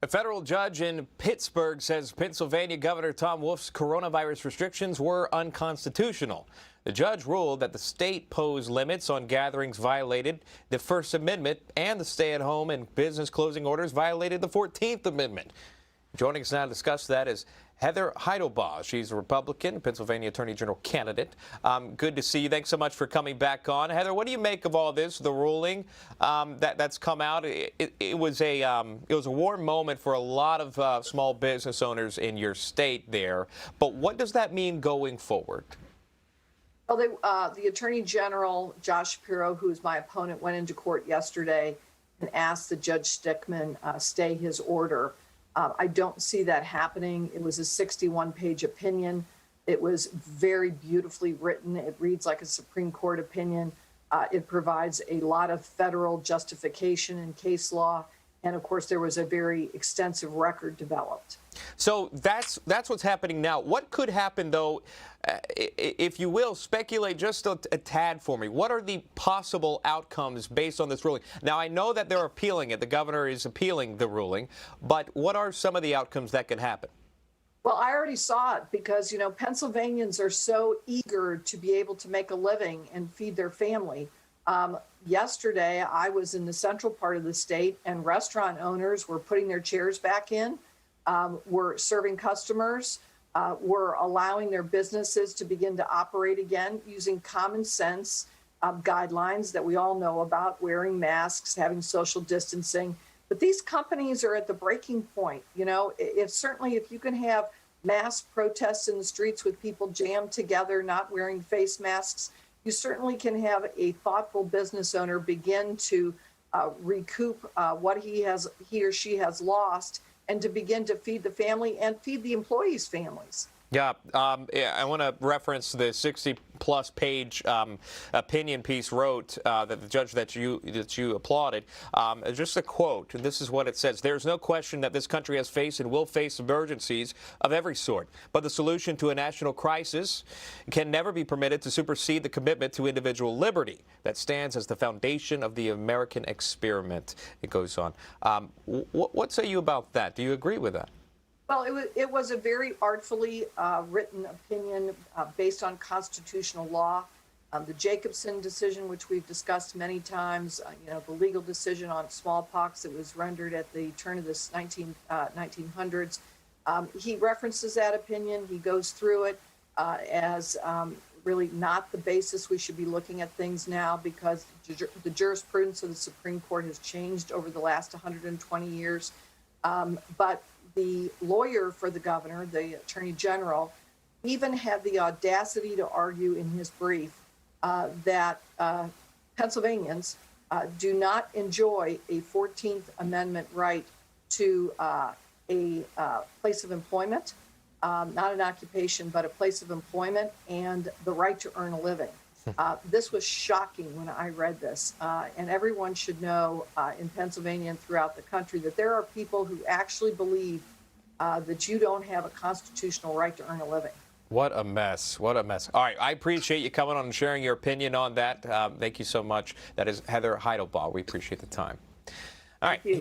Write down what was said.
A federal judge in Pittsburgh says Pennsylvania Governor Tom Wolf's coronavirus restrictions were unconstitutional. The judge ruled that the state posed limits on gatherings violated the First Amendment, and the stay-at-home and business closing orders violated the 14th Amendment. Joining us now to discuss that is Heather Heidelbaugh. She's a Republican, Pennsylvania Attorney General candidate. Good to see you. Thanks so much for coming back on. Heather, what do you make of all this, the ruling that's come out? It was a warm moment for a lot of small business owners in your state there. But what does that mean going forward? Well, the Attorney General, Josh Shapiro, who is my opponent, went into court yesterday and asked that Judge Stickman stay his order. I don't see that happening. It was a 61-page opinion. It was very beautifully written. It reads like a Supreme Court opinion. It provides a lot of federal justification in case law. And of course, there was a very extensive record developed. So that's what's happening now. What could happen, though, if you will, speculate just a tad for me? What are the possible outcomes based on this ruling? Now, I know that they're appealing it. The governor is appealing the ruling. But what are some of the outcomes that could happen? Well, I already saw it because, Pennsylvanians are so eager to be able to make a living and feed their family. Yesterday, I was in the central part of the state, and restaurant owners were putting their chairs back in, were serving customers, were allowing their businesses to begin to operate again using common sense guidelines that we all know about, wearing masks, having social distancing. But these companies are at the breaking point. If you can have mass protests in the streets with people jammed together, not wearing face masks, you certainly can have a thoughtful business owner begin to recoup what he or she has lost, and to begin to feed the family and feed the employees' families. Yeah, I want to reference the 60-plus page opinion piece wrote that the judge that you applauded. Just a quote, and this is what it says: "There's no question that this country has faced and will face emergencies of every sort, but the solution to a national crisis can never be permitted to supersede the commitment to individual liberty that stands as the foundation of the American experiment." It goes on. What say you about that? Do you agree with that? Well, it was a very artfully written opinion based on constitutional law. The Jacobson decision, which we've discussed many times, the legal decision on smallpox that was rendered at the turn of the 1900s. He references that opinion. He goes through it as really not the basis we should be looking at things now, because the jurisprudence of the Supreme Court has changed over the last 120 years. But the lawyer for the governor, the attorney general, even had the audacity to argue in his brief that Pennsylvanians do not enjoy a 14th Amendment right to a place of employment, not an occupation, but a place of employment, and the right to earn a living. This was shocking when I read this, and everyone should know in Pennsylvania and throughout the country that there are people who actually believe that you don't have a constitutional right to earn a living. What a mess. What a mess. All right. I appreciate you coming on and sharing your opinion on that. Thank you so much. That is Heather Heidelbaugh. We appreciate the time. All right.